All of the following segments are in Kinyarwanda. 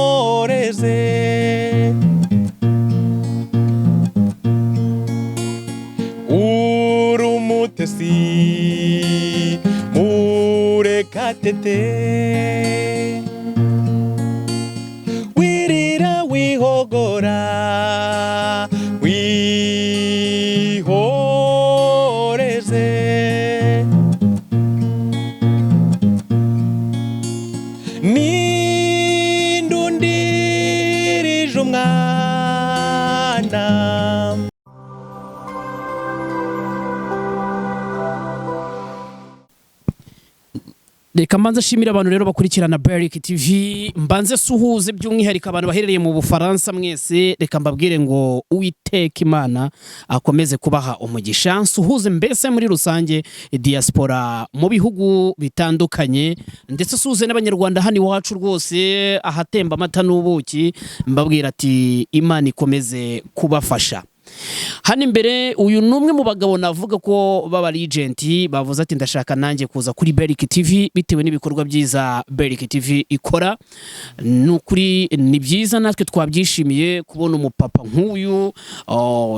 wihoreze urumutesi murekatete wirira wihogora wihoreze nindundirije umwana reka mbanze shimira abantu rero bakurikirana BERIC TV mbanze suhuze by'umwihariko abantu baherereye mu Bufaransa mwese reka mbabwire ngo Uwiteka Imana akomeze kubaha umugisha suhuze mbese muri rusange diaspora mu bihugu bitandukanye ndetse suhuze n'abanyarwanda hano iwacu rwose ahatemba amata n'ubuki mbabwira ati Imana ikomeze kubafasha. Hano imbere uyu numwe mu bagabo navuga ko baba agent bavuze ati ndashaka nanjye kuza kuri BERIC TV bitewe n'ibikorwa byiza BERIC TV ikora nukuri ni byiza natwe twabyishimiye kubona umupapa nk'uyu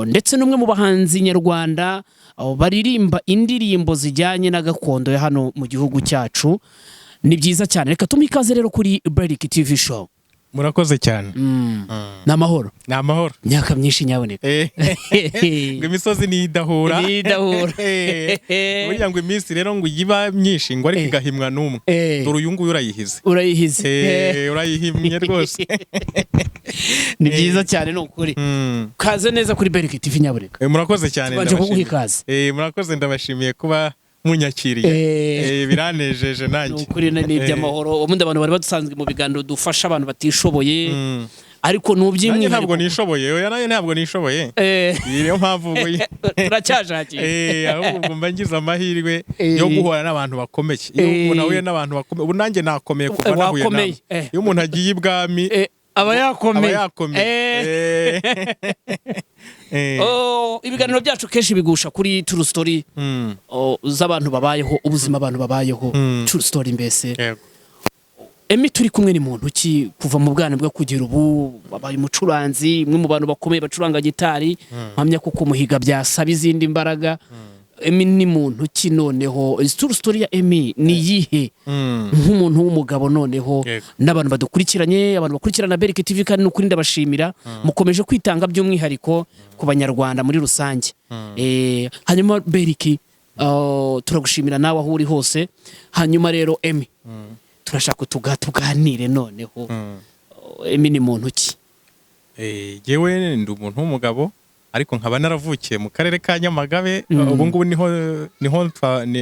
ndetse n'umwe mu bahanzi nyarwanda baririmba indirimbo zijyanye na gakondo ya hano mu gihugu cyacu ni byiza cyane reka tumikaze rero kuri BERIC TV show. Murakoze cyane. Namahoro. Namahoro. Myaka myinshi nyaboneka. Ngo imisozi ni idahura. Ni idahura. Burya ngo iminsi rero ngo yiba myinshi ngo ariko igahimwa numwe. Dore uyu nguyu urayihize. Urayihize. Urayihimye rwose. Ni byiza cyane no kuri. Kaze neza kuri BERIC TV nyaboneka. Murakoze cyane ndabashimiye. Murakoze ndabashimiye kuba munyakiriye biranejeje nanjye ukuri n'iby'amahoro ubundi abantu bari badusanzwe mu biganiro dufasha abantu batishoboye ariko nubyimwe ntabwo nishoboye oya nayo ntabwo nishoboye niyo mpamvu turacyashakiye ahubwo mba ngize amahirwe yo guhura n'abantu bakomeye iyo umuntu ahuye n'abantu bakomeye ubu nanjye nakomeye kuva nahuye nabo iyo umuntu agiye ibwami aba yakomeye ibiganiro byacu kenshi bigusha kuri true story z'abantu babayeho ubuzima abantu babayeho true story mbese Emi turi kumwe ni muntu ki kuva mu bwana bwo kugera ubu babaye umucuranzi mwe mu bantu bakomeye bacuranga gitari mpamya ko kumuhiga byasaba izindi imbaraga Emi ni muntu ki noneho true story ya Emi ni yihe nk'umuntu w'umugabo noneho n'abantu badukurikiranye abantu bakurikirana BERIC TV kandi n'ukuri ndabashimira mukomeje kwitanga by'umwihariko ku banyarwanda muri rusange hanyuma BERIC turagushimira nawe aho uri hose hanyuma rero Emi turashaka tuganire noneho Emi ni muntu ki yewe ndi umuntu w'umugabo ariko nkaba naravukiye mu karere ka Nyamagabe ubu ngubu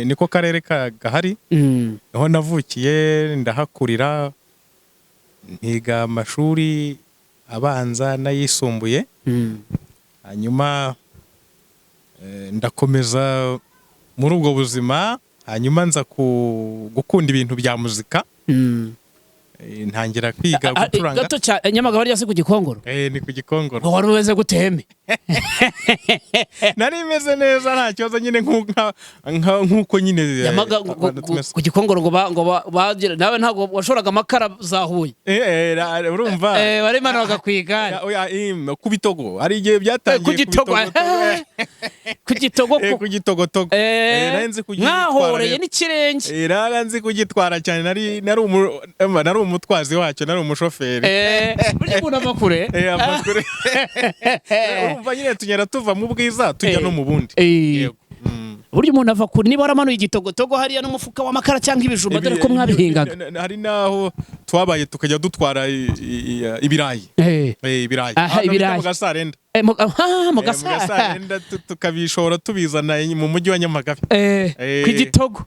niko karere gahari niho navukiye ndahakurira ntiga amashuri abanza n'ayisumbuye hanyuma ndakomeza muri ubwo buzima hanyuma nza gukunda ibintu bya muzika ntangira kwiga gucuranga gato cya Nyamagabe ryase ku Gikongoro ni ku Gikongoro wari umeze guteme nari meze neza nta kibazo nyine nkuko nyine ku Gikongoro ngo bagira nawe ntabwo washoraga amakara zahuye urumva bari mana bagakwigana ku Bitogo ari igihe byatangiye ku Gitogo ku Gitogotogo narenze kugitwara nkahoreye n'ikirenge naranze kugitwara cyane nari umutwazi wacyo nari umushoferi burya umuntu amakure amakure urumva nyine tunyera tuva mu bwiza tujya no mu bundi yego burya umuntu ava kuri niba waramanuye igitogotogo hariya n'umufuka w'amakara cyangwa ibijumba dore ko mwabihingaga hari naho twabaye tukajya dutwara ibirayi mu Gasarenda mu Gasarenda tukabishora tubizana mu mujyi wa Nyamagabe ku Gitogo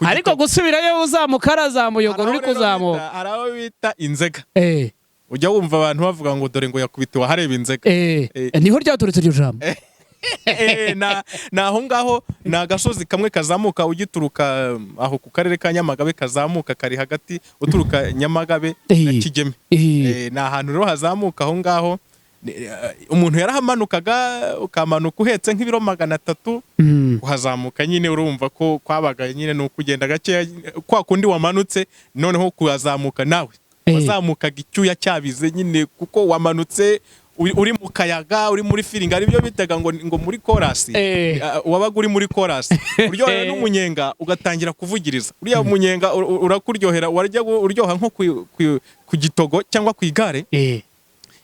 ariko gusubirayo uzamuka arazamuyogora uri kuzamuka hari aho bita Inzega ujya wumva abantu bavuga ngo dore ngo yakubitiwe hareba Inzega niho ryaturutse iryo jambo naho ngaho ni agasozi kamwe kazamuka ugituruka aho ku karere ka Nyamagabe kazamuka kari hagati uturuka Nyamagabe na Kigeme ni ahantu rero hazamuka aho ngaho umuntu yarahamanukaga ukamanuka uhetse nk'ibiro 300 uhazamuka nyine urumva ko kwabaga nyine no kugenda gake kwa kundi wamanutse noneho kuzamuka nawe wazamukaga icyuya cyabize nyine kuko wamanutse uri mu kayaga uri muri feeling ari byo bitaga ngo muri chorus wabaga uri muri chorus uryohera n'umunyenga ugatangira kuvugiriza uriya umunyenga urakuryohera warajya uryoha nko ku gitogo cyangwa ku igare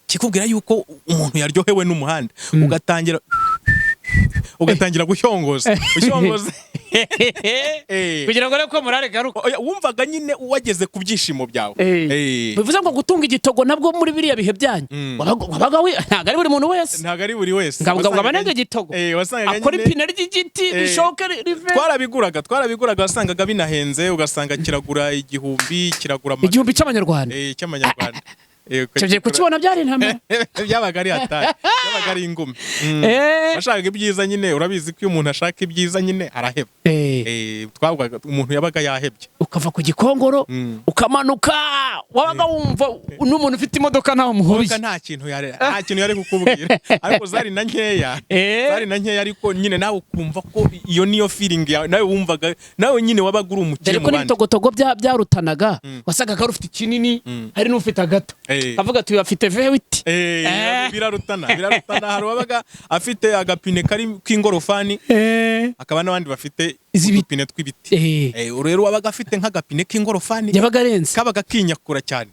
kikubwira yuko umuntu yaryohewe n'umuhanda ugatangira guhyongoza kugira ngo reko murare garuka wumvaga nyine wageze ku byishimo byawe bivuze ngo gutunga igitogo nabwo muri biriya bihe byanyu wabaga we ntago ari buri muntu wese ngabwo abanega igitogo akora ipine ry'igiti rishoke rive twarabiguraga wasangaga binahenze ugasanga kiragura igihumbi cy'amanyarwanda cy'amanyarwanda cyo kukibona byari intambara byabaga ari hatari byabaga ari ingumi bashaka ibyiza nyine urabizi ko umuntu ashaka ibyiza nyine araheba twavuga umuntu yabaga yahebye ukava ku gikongoro ukamanuka wabaga wumva n'umuntu ufite imodoka naho muhuriye nta kintu yari kukubwira ariko zari na nkeya ariko nyine nawe ukumva ko iyo niyo feeling yawe nawe wumvaga nawe nyine wabaga uri umukire mu bandi togotogo byarutanaga wasagaga rufite kinini hari n'ufite agato kavuga ati afite vewiti birarutana hari wabaga afite agapine kari k'ingorofani akaba n'abandi bafite udupine tw'ibiti rero wabaga afite nk'agapine k'ingorofani yabaga arenze kabaga kinyakura cyane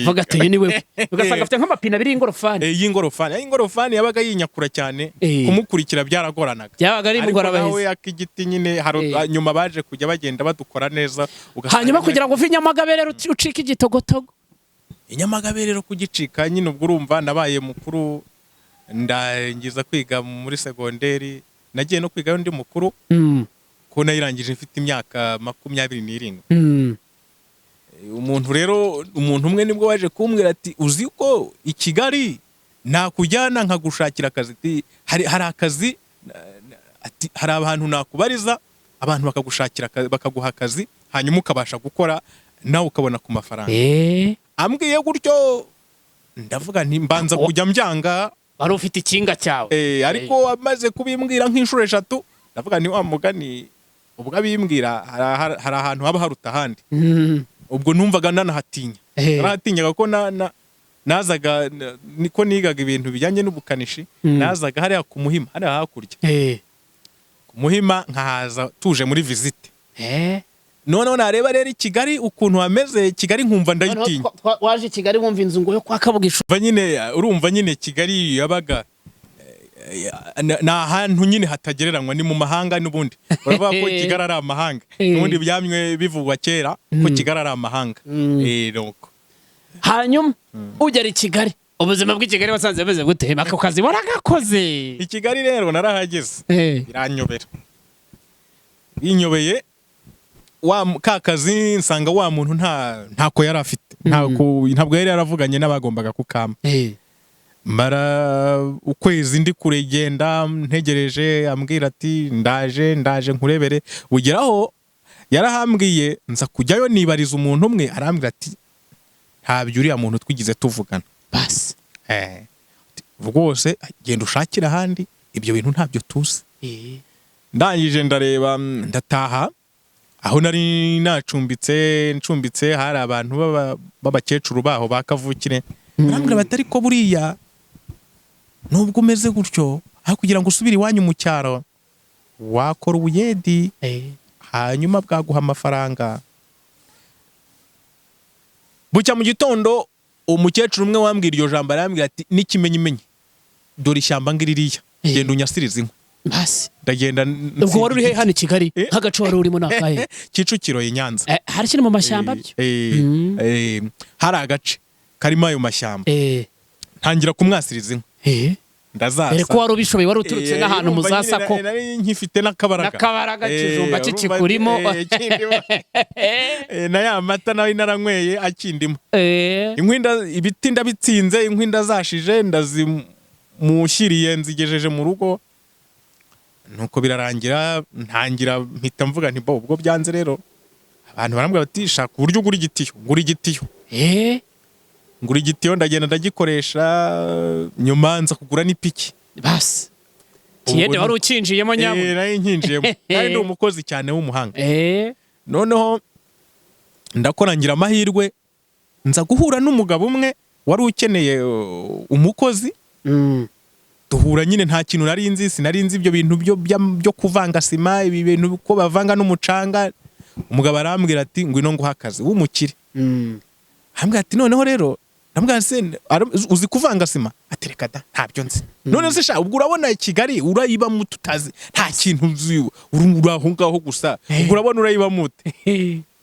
vuga ati ni wewe ugasanga afite nk'amapine abiri y'ingorofani yabaga yinyakura cyane kumukurikira byaragoranaga yabaga ari mugorabaheze we akigiti nyine nyuma baje kujya bagenda badukora neza hanyuma kugira ngo uve Nyamagabe rero ucike igitogotogo Inyamagabe rero kugicika nyine ubwo urumva nabaye mukuru ndangiza kwiga muri segonderi nagiye no kwiga ndi mukuru ko nayirangije mfite imyaka 27 umuntu umwe nibwo waje kumbwira ati uzi ko i Kigali nakujyana nkagushakira akazi hari akazi ati hari abantu nakubariza abantu bakagushakira bakaguha akazi hanyuma ukabasha gukora nawe ukabona ku mafaranga ambwiye gutyo ndavuga nti mbanza kujya mbyanga wari ufite ikinga cyawe ariko amaze kubimbwira nk'inshuro 3 ndavuga ni wa mugani ubwo abimbwira hari ahantu haba haruta ahandi ubwo numvaga nanahatinyaga ko nazaga niko nigaga ibintu bijyanye n'ubukanishi nazaga hariya ku Muhima hariya hakurya ku Muhima nkahaza tuje muri visite none nareba rero i Kigali ukuntu hameze Kigali nkumva ndayitinya waje Kigali wumva inzu ngo yo kwa Kabugisho urumva nyine Kigali yabaga na ahantu nyine hatagereranywa ni mu mahanga n'ubundi uravuga ko Kigali ari amahanga n'ubundi byamwe bivugwa kera ko Kigali ari amahanga nuko hanyuma ugera i Kigali ubuzima bw'i Kigali wasanze bameze gute ako kazi waragakoze i Kigali rero narahageze binyobeye kakazi nsanga wa muntu ntako yari afite ntabwo yari yaravuganye n'abagombaga kukama mara ukwezi ndi kuregenda ntegereje ambwira ati ndaje nkurebere bugeraho yarahambwiye nza kujyayo nibariza umuntu umwe arambwira ati ntabyo uriya muntu twigize tuvugana basi rwose genda ushakira ahandi ibyo bintu ntabyo tuzi ndangije ndareba ndataha aho nari ncumbitse hari abantu b'abakecuru baho bakavukire barambwira batari ko buriya nubwo umeze gutyo aho kugira ngo usubire iwanyu mu cyaro wakora ubuyedi hanyuma bwaguha amafaranga bucya mu gitondo umukecuru umwe wambwira iryo jambo arambwira ati n'ikimenyimenyi dore ishyamba ngiririya genda unyasirize inka basi ndagenda ubwo wari uri he hano i Kigali nk'agace wari urimo nakahe Kicukiro i Nyanza hari kiri mu mashyamba byo hari agace karimo ayo mashyamba ntangira kumwasiriza inka ndazasa ariko wari ubishoboye wari uturutse n'ahantu muzasako nari nkifite n'akabaraga kijumba kikurimo na ya mata nawe naranyweye akindimo inkwinda ibiti ndabitsinze inkwinda zashije ndazimushyiriye nzigejeje mu rugo nuko birarangira ntangira mpita mvuga nti ubwo byanze rero abantu barambwira bati shaka uburyo ugura igitiyo ngura igitiyo ndagenda ndagikoresha, nyuma nza kugura n'ipiki. basi kiyede wari ukinjiyemo nyabo. Nayo nkinjiyemo kandi ndi umukozi cyane w'umuhanga. Noneho ndakora ngira amahirwe nza guhura n'umugabo umwe wari ukeneye umukozi. Duhura nyine nta kintu sinari nzi ibyo bintu byo kuvanga sima, ibi bintu ko bavanga n'umucanga. Umugabo arambwira ati ngwino nguha akazi w'umukire. Ambwira ati noneho rero ndambwira se uzi kuvanga sima? Ati reka da ntabyo nzi. None se sha ubwo urabona Kigali urayiba mu tutazi nta kintu uzi uraho ngaho gusa ubwo urabona urayiba mute?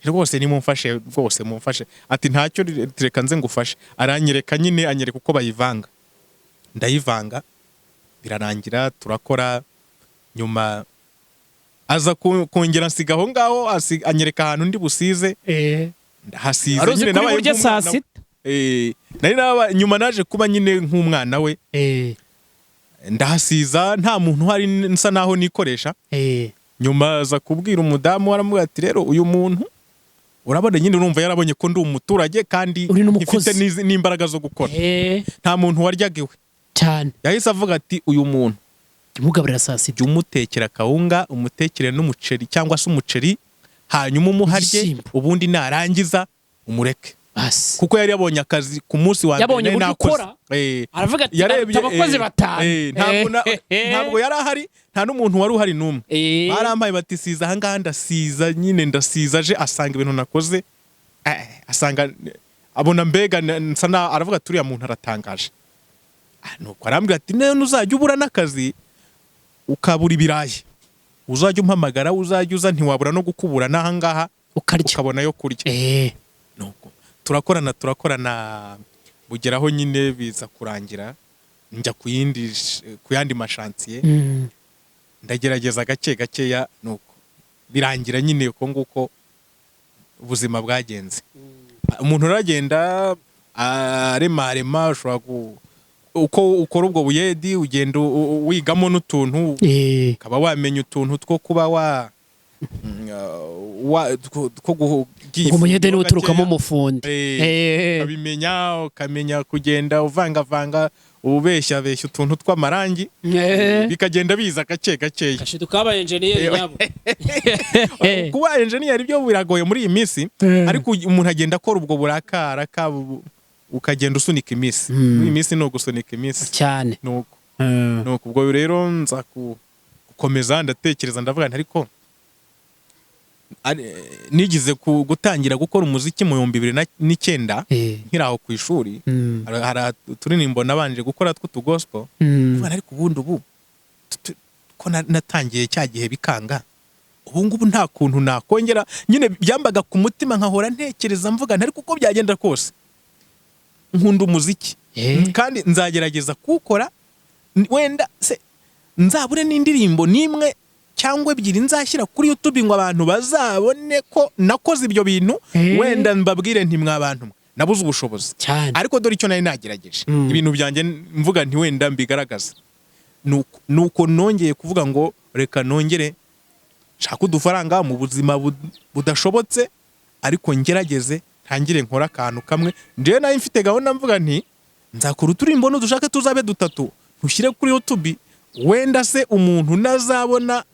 Rwose ni mumfashe rwose mumfashe. Ati ntacyo reka nze ngufashe. Aranyereka nyine anyereka uko bayivanga. Ndayivanga birarangira turakora, nyuma aza kongera nsiga aho ngaho anyereka ahantu ndi busize. Ndahasize nyine nabaye burya saa sita. Nari nyuma naje kuba nyine nk'umwana we. Ndahasiza nta muntu hari nsa naho nikoresha. Nyuma aza kubwira umudamu aramubwira ati rero uyu muntu urabona nyine urumva yarabonye ko ndi umuturage kandi ifite n'imbaraga zo gukora. Nta muntu waryaga iwe cyane. Yahise avuga ati uyu muntu umugaburira saa sita, umutekera kawunga, umutekere n'umuceri cyangwa se umuceri, hanyuma umuharye, ubundi narangiza umureke. Kuko yari yabonye akazi ku munsi wa mbere nakoze. Aravuga ati abakozi batanu. Ntabwo yari ahari, nta n'umuntu wari uhari n'umwe. Barampaye bati siza aha ngaha, ndasiza nyine ndasiza. Aje asanga ibintu nakoze, asanga abona mbega nsa na, aravuga ati uriya muntu aratangaje. Nuko arambwira ati none uzajya ubura n'akazi ukabura ibirayi, uzajya umpamagara, uzajya uza ntiwabura no gukubura n'aha ngaha ukabona yo kurya. Nuko turakorana bugeraho nyine biza kurangira njya ku yandi mashantiye. Ndagerageza gake gakeya, nuko birangira nyine uko nguko ubuzima bwagenze. Umuntu uragenda arema ushobora uko ukora ubwo buyedi ugenda wigamo n'utuntu, ukaba wamenya utuntu two kuba umuyede ni uturukamo umufundi. Ukamenya kugenda uvangavanga ubeshya utuntu tw'amarangi, bikagenda biza gake gakeya. Kashiduka aba engineer yabo. Kuba engineer byo biragoye muri iyi minsi, ariko umuntu agenda akora ubwo burakara ukagenda usunika iminsi. Iyi minsi no gusunika iminsi cyane. Nuko ubwo rero nza gukomeza ndatekereza ndavuga nti ariko nigize gutangira gukora umuziki mu 2009 nkiraho ku ishuri. Hari turirimbo nabanje gukora tw'utugospel. Ariko ubundi ubu ko natangiye cya gihe bikanga, ubu ngubu nta kuntu nakongera nyine byambaga ku mutima nkahora ntekereza mvuga ariko uko byagenda kose nkunda umuziki kandi nzagerageza kuwukora, wenda se nzabure n'indirimbo nimwe cyangwa ebyiri nzashyira kuri YouTube ngo abantu bazabone ko nakoze ibyo bintu, wenda mbabwire nti mwa bantu nabuze ubushobozi. Ariko dore icyo nari nagerageje ibintu byanjye mvuga nti wenda mbigaragaza. Nuko nongeye kuvuga ngo reka nongere shaka udufaranga mu buzima budashobotse, ariko ngerageze ntangire nkora akantu kamwe. Nje nayo mfite gahunda mvuga nti nzakora uturimbo n'udushaka tuzabe dutatu ntushyire kuri YouTube, wenda se umuntu nazabona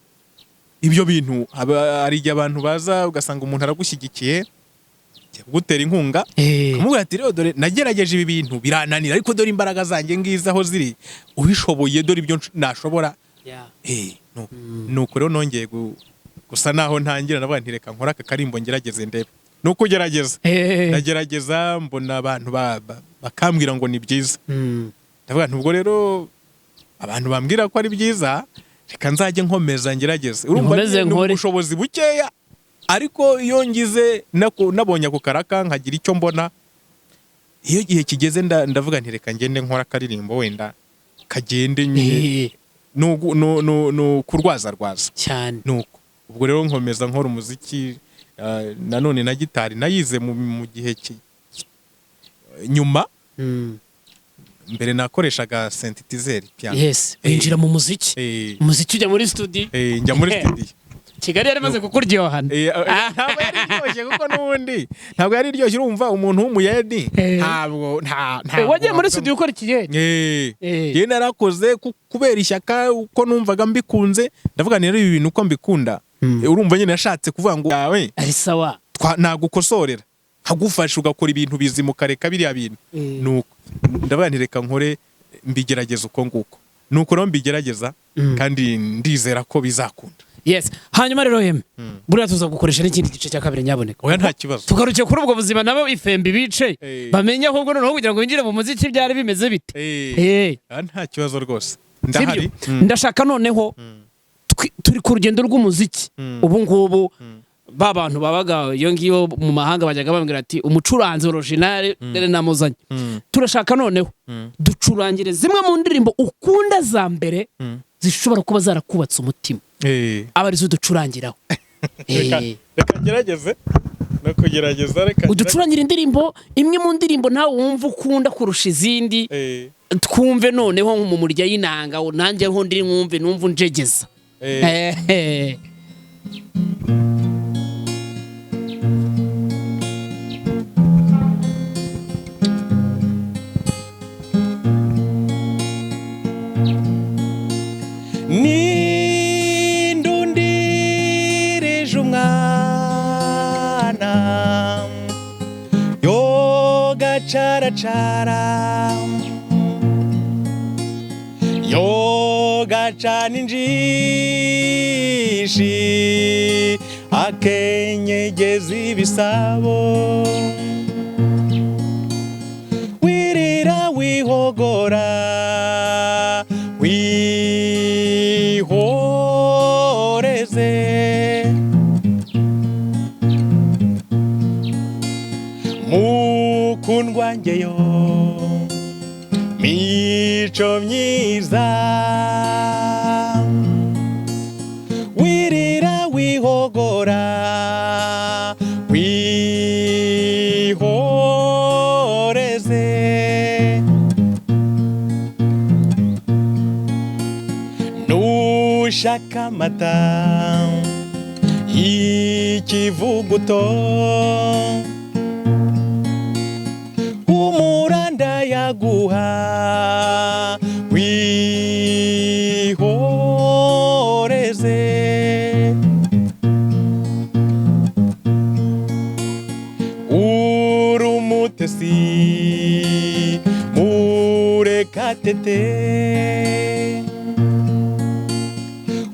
ibyo bintu. Hari igihe abantu baza ugasanga umuntu aragushyigikiye gutera inkunga, kumubwira ati rero dore nagerageje ibi bintu birananira, ariko dore imbaraga zanjye ngiza aho ziri, ubishoboye dore ibyo nashobora. Nuko rero nongeye gusa naho ntangira navuga nti reka nkora aka karimbo ngerageze ndebe. Nuko gerageza ndagerageza mbona abantu bakambwira ngo ni byiza. Ndavuga nti ubwo rero abantu bambwira ko ari byiza, reka nzajye nkomeza ngerageze. Urumva ni ubushobozi bukeya, ariko iyo ngize nabonye ako karaka nkagira icyo mbona, iyo gihe kigeze ndavuga nti reka ngende nkora akaririmbo wenda kagende nyine no kurwaza cyane. Nuko ubwo rero nkomeza nkora umuziki. Nanone na gitari nayize mu gihe nyuma. Mbere nakoreshaga synthesizer piano. Winjira mu muziki. Umuziki ujya muri studio. Njya muri studio. Kigali yaramaze kukuryohana ntabwo yari iryoshye kuko n'ubundi ntabwo yari iryoshye urumva umuntu w'umuyedi ntabwo wagiye muri studio ukora ikiyedi ye narakoze kubera ishyaka uko numvaga mbikunze ndavuga rero ibi bintu uko mbikunda urumva nyine nashatse kuvuga ngo yawe ari sawa nagukosorera nkagufasha ugakora ibintu bizima ukareka biriya bintu nuko ndavuga nti reka nkore mbigerageza uko nguko nuko rero mbigerageza kandi ndizera ko bizakunda. Yes, hanyuma rero yeme buriya tuza gukoresha n'ikindi gice cya kabiri nyaboneka. Oya nta kibazo. Tugarukiye kuri ubwo buzima nabo ifembe bice bamenye ahubwo noneho kugira ngo binjire mu muziki byari bimeze bite. Nta kibazo rwose. Ndahari. Ndashaka noneho turi ku rugendo rw'umuziki ubu ngubu ba bantu babaga iyo ngiyo mu mahanga bajyaga bambwira ati umucuranzi original dere namuzanye. Turashaka noneho ducurangire zimwe mu ndirimbo ukunda za mbere zishobora kuba zarakubatse umutima. Abarizo ducurangiraho. Reka gerageze no kugerageza reka uducurangira indirimbo imwe mu ndirimbo nawe wumva ukunda kurusha izindi twumve noneho mu murya y'inanga nanjye ho ndiri mwumve numva unjegeza. Cara yoga cana injishi akenyegeza ibisabo wirira wihogora wihoreze mukundwa ngeyo mico myiza wirira wihogora wihoreze nushaka amata y'ikivuguto umuranda yaguha wihoreze urumutesi murekatete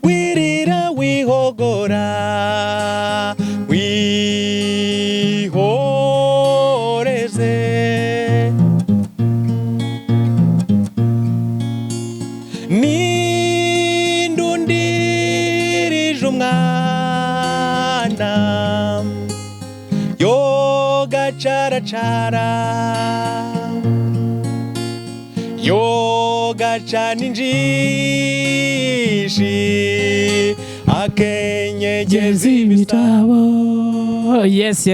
wirira wihogora wihoreze nindundirije umwana yoga caracara yoga cana injishi akenyegeza ibitabo. Yes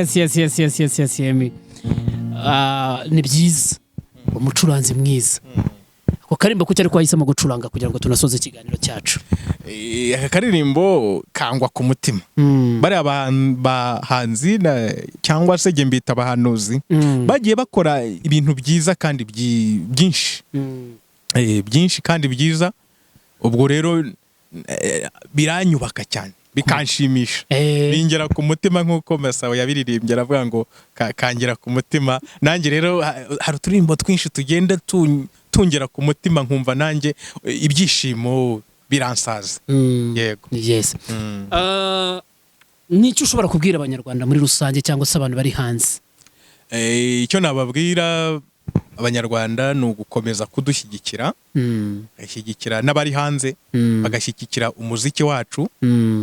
yemi. Ni byiza umucuranzi mwiza ako karimbo kucyari kwahisemo gucuranga kugira ngo tunasoze ikiganiro cyacu. Aka karirimbo kangwa ku mutima bari abahanzi cyangwa se nge mbita abahanuzi bagiye bakora ibintu byiza kandi byinshi byinshi kandi byiza ubwo rero biranyubaka cyane bikanshimisha bingera ku mutima nk'uko Masabo yabiririmbye aravuga ngo kangera ku mutima nanjye rero hari uturimbo twinshi tugenda tungera ku mutima nkumva nanjye ibyishimo biransaza. Yego. Yes. Nicyo ushobora kubwira abanyarwanda muri rusange cyangwa se abantu bari hanze? Icyo nababwira abanyarwanda ni ugukomeza kudushyigikira bashyigikira n'abari hanze bagashyigikira umuziki wacu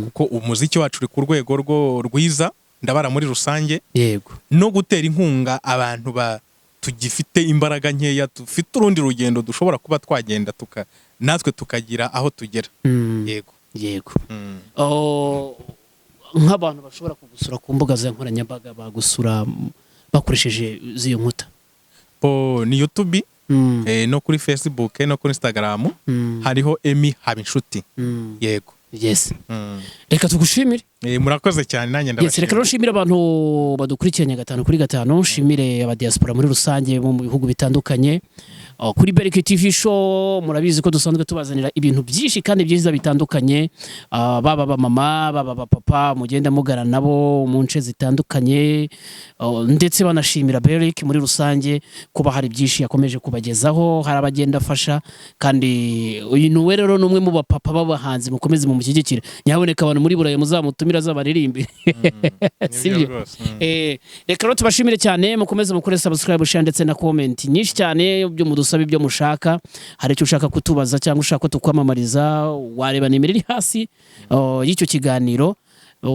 kuko umuziki wacu uri ku rwego rwiza ndabara muri rusange. Yego. No gutera inkunga abantu tugifite imbaraga nkeya dufite urundi rugendo dushobora kuba twagenda natwe tukagira aho tugera. Yego. Nk'abantu bashobora kugusura ku mbuga za nkoranyambaga bagusura bakoresheje z'iyo nkuta ni YouTube no kuri Facebook no kuri Instagram hariho Emi Habinshuti. Yego. yes reka tugushimire murakoze cyane nanjye yes reka rero nshimire abantu badukurikiranye 5 kuri 5 nshimire aba diaspora muri rusange mu bihugu bitandukanye kuri BERIC TV show murabizi ko dusanzwe tubazanira ibintu byinshi kandi byiza bitandukanye baba mama baba papa mugenda mugara nabo mu nce zitandukanye ndetse banashimira BERIC muri rusange kuba hari byinshi yakomeje kubagezaho hari abagenda afasha kandi uyu nuwe rero numwe mu bapapa b'abahanzi mukomeze mu mushyigikire nyaboneka abantu muri buraya muzamutumira z'abaririmbi sibyo reka rero tubashimire cyane mukomeze mukore subscribe share ndetse na comment nyinshi cyane byo mudusabe ibyo mushaka hari icyo ushaka kutubaza cyangwa ushaka tukwamamariza wareba nimero iri hasi y'icyo kiganiro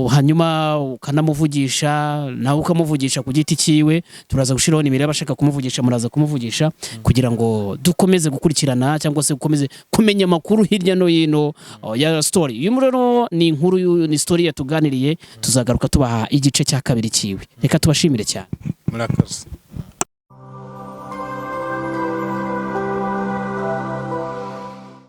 hanyuma ukanamuvugisha nawe ukamuvugisha ku giti cyiwe turaza gushiraho nimero y'abashaka kumuvugisha muraza kumuvugisha kugira ngo dukomeze gukurikirana cyangwa se gukomeze kumenya amakuru hirya no hino ya story uyu rero ni inkuru ni story yatuganiriye tuzagaruka tubaha igice cya kabiri cyiwe reka tubashimire cyane murakoze